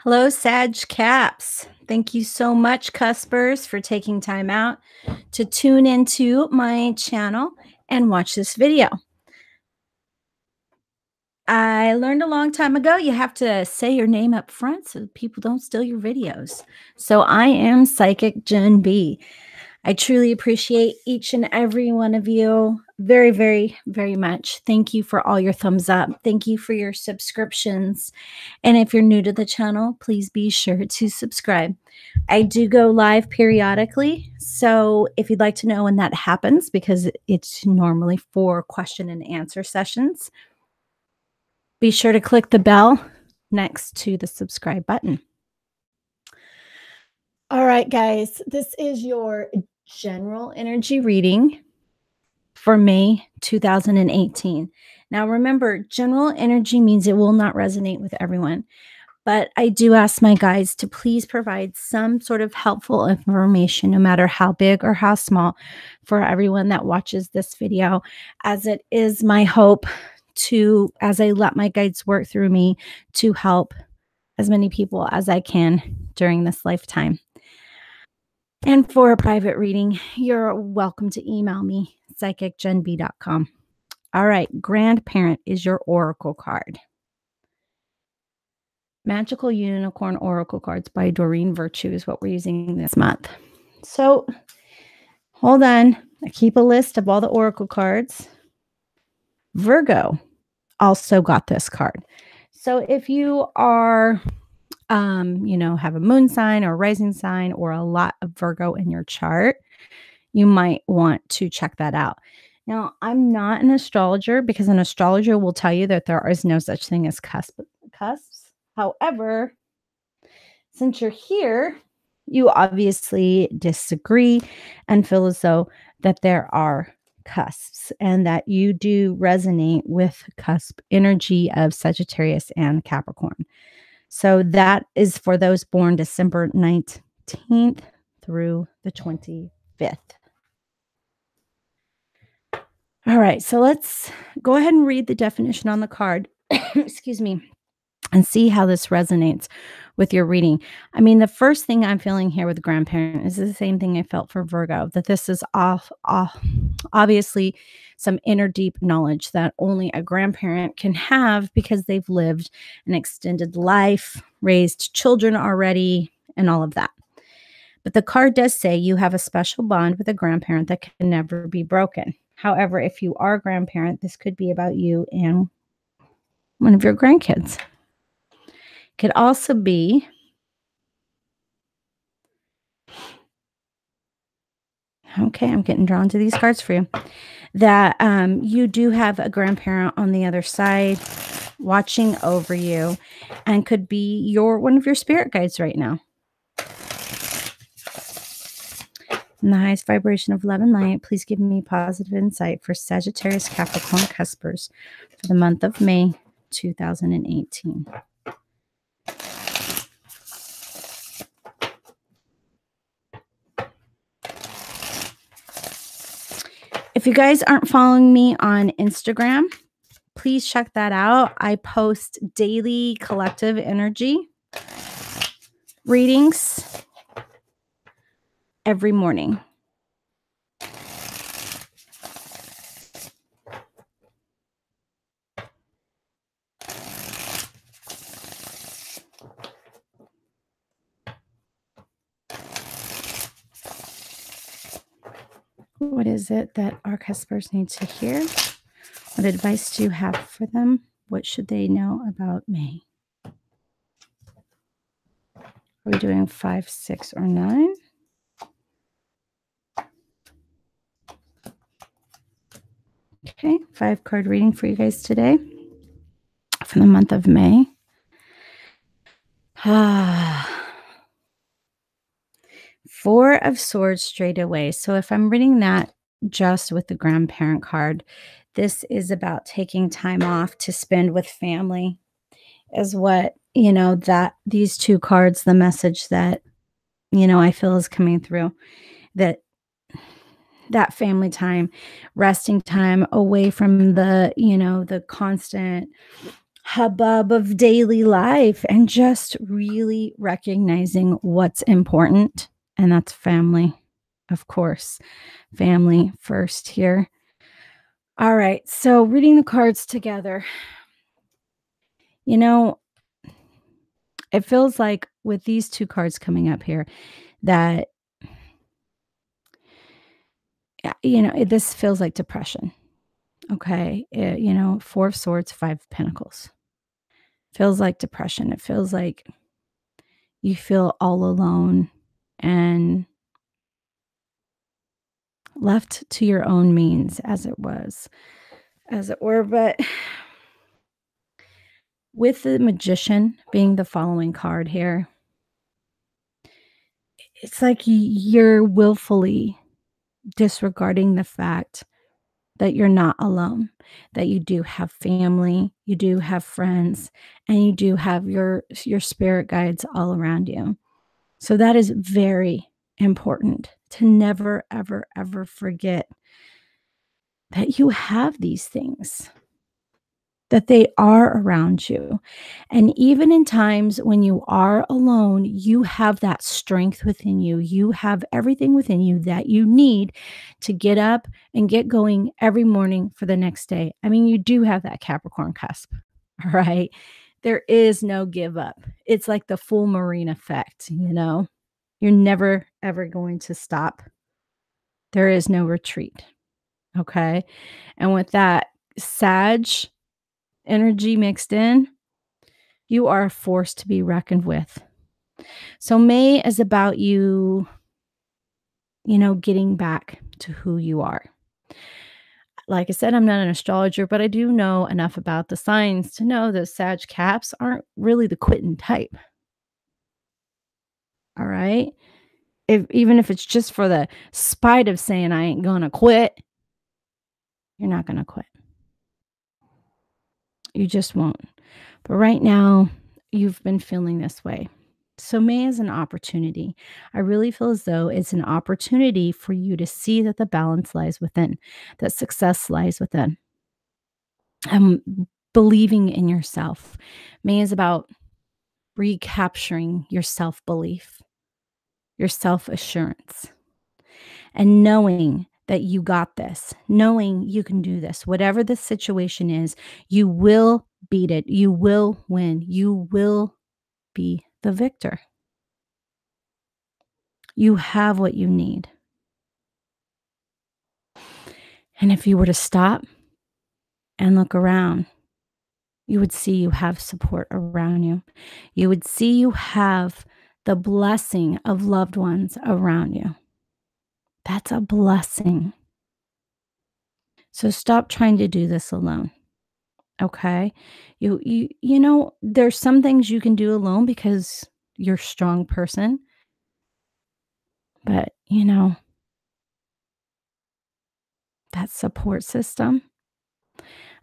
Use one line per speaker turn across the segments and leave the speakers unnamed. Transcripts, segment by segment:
Hello, Sag Caps. Thank you so much, Cuspers, for taking time out to tune into my channel and watch this video. I learned a long time ago you have to say your name up front so people don't steal your videos. So I am Psychic Jen B. I truly appreciate each and every one of you very, very, very much. Thank you for all your thumbs up. Thank you for your subscriptions. And if you're new to the channel, please be sure to subscribe. I do go live periodically. So if you'd like to know when that happens, because it's normally for question and answer sessions, be sure to click the bell next to the subscribe button. All right, guys, this is your general energy reading for May 2018. Now, remember, general energy means it will not resonate with everyone, but I do ask my guides to please provide some sort of helpful information, no matter how big or how small, for everyone that watches this video, as it is my hope to, as I let my guides work through me, to help as many people as I can during this lifetime. And for a private reading, you're welcome to email me, psychicgenb.com. All right, Grandparent is your oracle card. Magical Unicorn Oracle Cards by Doreen Virtue is what we're using this month. So, hold on. I keep a list of all the oracle cards. Virgo also got this card. So, if you are have a moon sign or rising sign or a lot of Virgo in your chart, you might want to check that out. Now, I'm not an astrologer because an astrologer will tell you that there is no such thing as cusps. However, since you're here, you obviously disagree and feel as though that there are cusps and that you do resonate with cusp energy of Sagittarius and Capricorn. So that is for those born December 19th through the 25th. All right, so let's go ahead and read the definition on the card. Excuse me. And see how this resonates with your reading. I mean, the first thing I'm feeling here with grandparent is the same thing I felt for Virgo, that this is obviously some inner deep knowledge that only a grandparent can have because they've lived an extended life, raised children already, and all of that. But the card does say you have a special bond with a grandparent that can never be broken. However, if you are a grandparent, this could be about you and one of your grandkids. Could also be okay, I'm getting drawn to these cards for you, that you do have a grandparent on the other side watching over you and could be one of your spirit guides right now. In the highest vibration of love and light, please give me positive insight for Sagittarius Capricorn Cuspers for the month of May 2018. If you guys aren't following me on Instagram, please check that out. I post daily collective energy readings every morning. What is it that our Cuspers need to hear? What advice do you have for them? What should they know about May? Are we doing 5, 6, or 9? Okay, 5-card reading for you guys today for the month of May. Four of Swords straight away. So if I'm reading that just with the grandparent card, this is about taking time off to spend with family, is what, that these two cards, the message that, I feel is coming through, that family time, resting time away from the constant hubbub of daily life and just really recognizing what's important. And that's family, of course. Family first here. All right. So, reading the cards together, you know, it feels like with these two cards coming up here that, this feels like depression. Okay. Four of Swords, Five of Pentacles. Feels like depression. It feels like you feel all alone and left to your own means, as it were. But with the Magician being the following card here, it's like you're willfully disregarding the fact that you're not alone, that you do have family, you do have friends, and you do have your spirit guides all around you. So that is very important to never, ever, ever forget that you have these things, that they are around you. And even in times when you are alone, you have that strength within you. You have everything within you that you need to get up and get going every morning for the next day. I mean, you do have that Capricorn cusp, right? There is no give up. It's like the full marine effect, You're never, ever going to stop. There is no retreat. Okay. And with that Sag energy mixed in, you are a force to be reckoned with. So May is about getting back to who you are. Like I said, I'm not an astrologer, but I do know enough about the signs to know that Sag Caps aren't really the quitting type. All right. Even if it's just for the spite of saying I ain't gonna quit, you're not gonna quit. You just won't. But right now, you've been feeling this way. So, May is an opportunity. I really feel as though it's an opportunity for you to see that the balance lies within, that success lies within. Um, Believing in yourself. May is about recapturing your self belief, your self assurance, and knowing that you got this, knowing you can do this. Whatever the situation is, you will beat it. You will win. You will be the victor. You have what you need. And if you were to stop and look around, you would see you have support around you. You would see you have the blessing of loved ones around you. That's a blessing. So stop trying to do this alone. Okay? There's some things you can do alone because you're a strong person, but that support system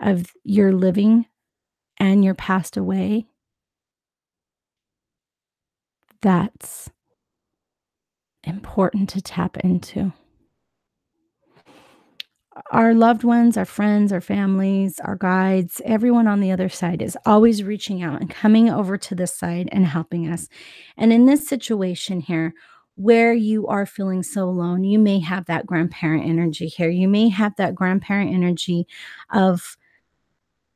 of your living and your passed away, that's important to tap into. Our loved ones, our friends, our families, our guides, everyone on the other side is always reaching out and coming over to this side and helping us. And in this situation here, where you are feeling so alone, you may have that grandparent energy here. You may have that grandparent energy of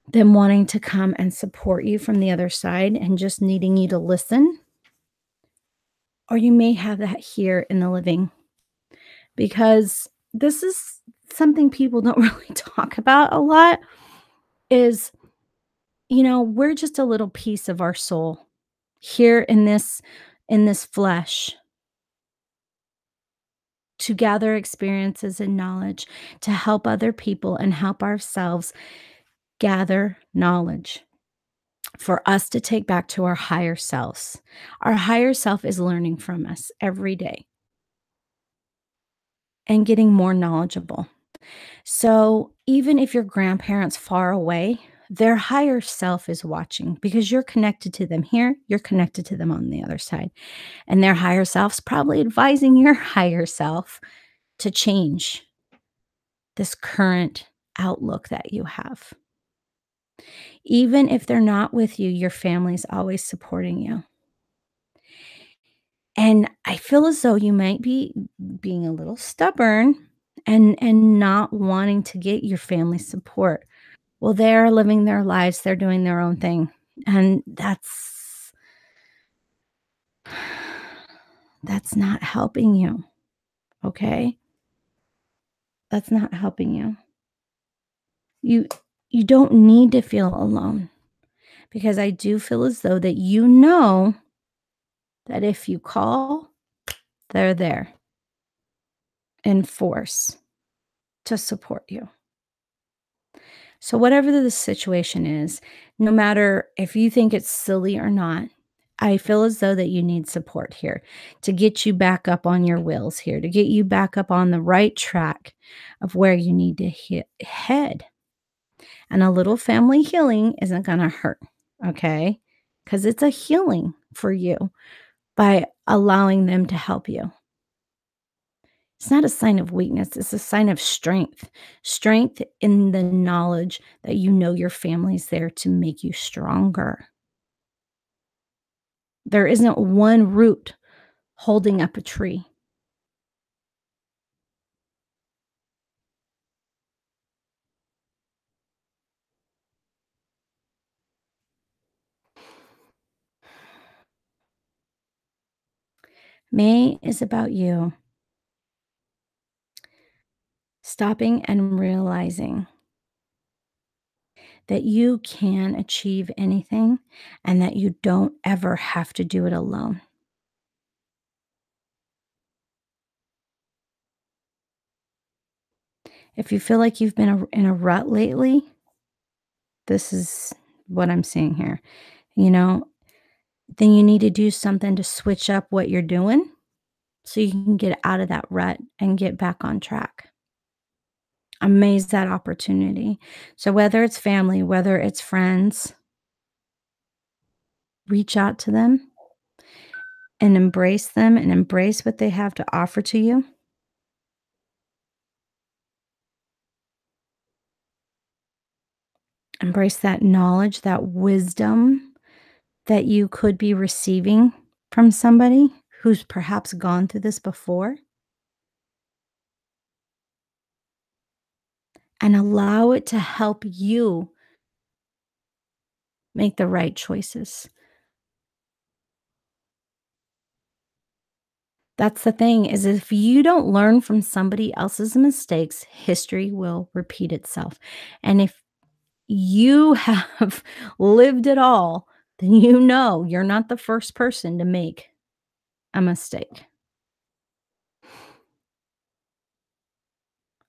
them wanting to come and support you from the other side and just needing you to listen. Or you may have that here in the living, because this is something people don't really talk about a lot is, we're just a little piece of our soul here in this flesh to gather experiences and knowledge, to help other people and help ourselves gather knowledge for us to take back to our higher selves. Our higher self is learning from us every day and getting more knowledgeable. So even if your grandparents far away, their higher self is watching because you're connected to them here, you're connected to them on the other side. And their higher self's probably advising your higher self to change this current outlook that you have. Even if they're not with you, your family's always supporting you. And I feel as though you might be being a little stubborn and not wanting to get your family support. Well, they're living their lives, they're doing their own thing, and that's not helping you, okay? That's not helping you. You you don't need to feel alone because I do feel as though that you know that if you call, they're there in force to support you. So, whatever the situation is, no matter if you think it's silly or not, I feel as though that you need support here to get you back up on your wheels here, to get you back up on the right track of where you need to head. And a little family healing isn't going to hurt, okay? Because it's a healing for you by allowing them to help you. It's not a sign of weakness, it's a sign of strength. Strength in the knowledge that you know your family's there to make you stronger. There isn't one root holding up a tree. May is about you stopping and realizing that you can achieve anything and that you don't ever have to do it alone. If you feel like you've been in a rut lately, this is what I'm seeing here. You know, then you need to do something to switch up what you're doing so you can get out of that rut and get back on track. Amaze that opportunity. So, whether it's family, whether it's friends, reach out to them and embrace them and embrace what they have to offer to you. Embrace that knowledge, that wisdom that you could be receiving from somebody who's perhaps gone through this before, and allow it to help you make the right choices. That's the thing is if you don't learn from somebody else's mistakes, history will repeat itself. And if you have lived it all, then you know you're not the first person to make a mistake.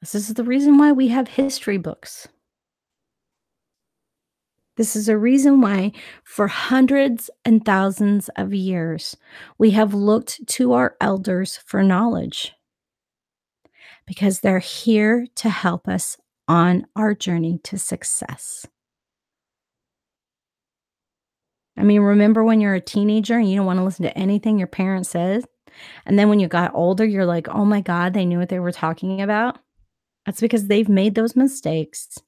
This is the reason why we have history books. This is a reason why, for hundreds and thousands of years, we have looked to our elders for knowledge because they're here to help us on our journey to success. I mean, remember when you're a teenager and you don't want to listen to anything your parents said? And then when you got older, you're like, oh my God, they knew what they were talking about. That's because they've made those mistakes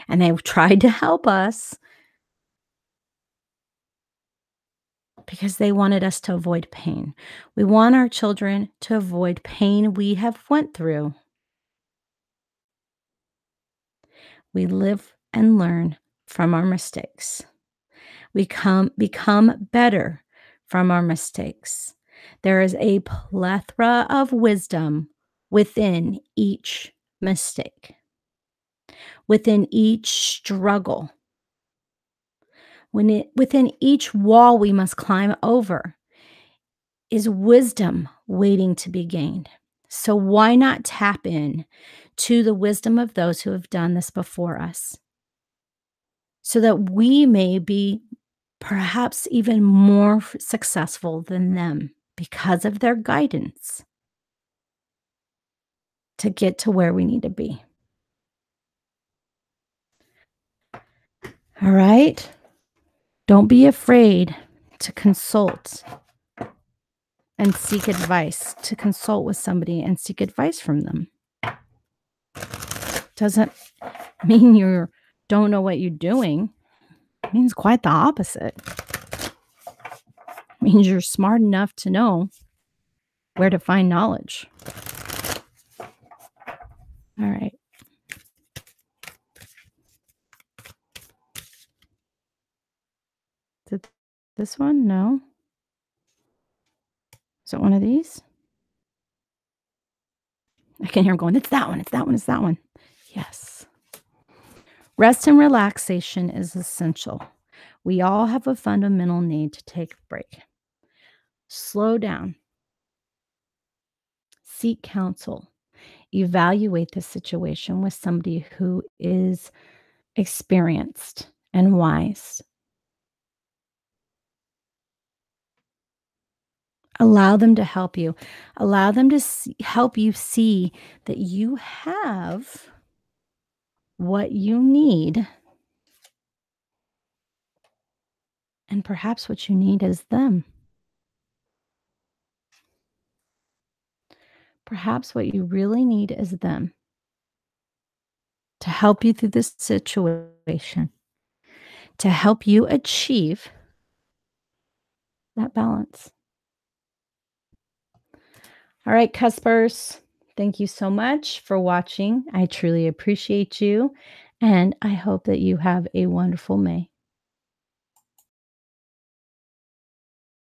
and they've tried to help us because they wanted us to avoid pain. We want our children to avoid pain we have went through. We live and learn from our mistakes. We become better from our mistakes. There is a plethora of wisdom within each mistake, within each struggle, within each wall we must climb over is wisdom waiting to be gained. So why not tap in to the wisdom of those who have done this before us so that we may be perhaps even more successful than them because of their guidance to get to where we need to be. All right? Don't be afraid to consult and seek advice, to consult with somebody and seek advice from them. Doesn't mean you don't know what you're doing, it means quite the opposite. It means you're smart enough to know where to find knowledge. All right. Is it this one? No. Is it one of these? I can hear him going, it's that one, it's that one, it's that one. Yes. Rest and relaxation is essential. We all have a fundamental need to take a break. Slow down. Seek counsel. Evaluate the situation with somebody who is experienced and wise. Allow them to help you. Allow them to help you see that you have what you need. And perhaps what you need is them. Perhaps what you really need is them to help you through this situation, to help you achieve that balance. All right, Cuspers, thank you so much for watching. I truly appreciate you, and I hope that you have a wonderful May.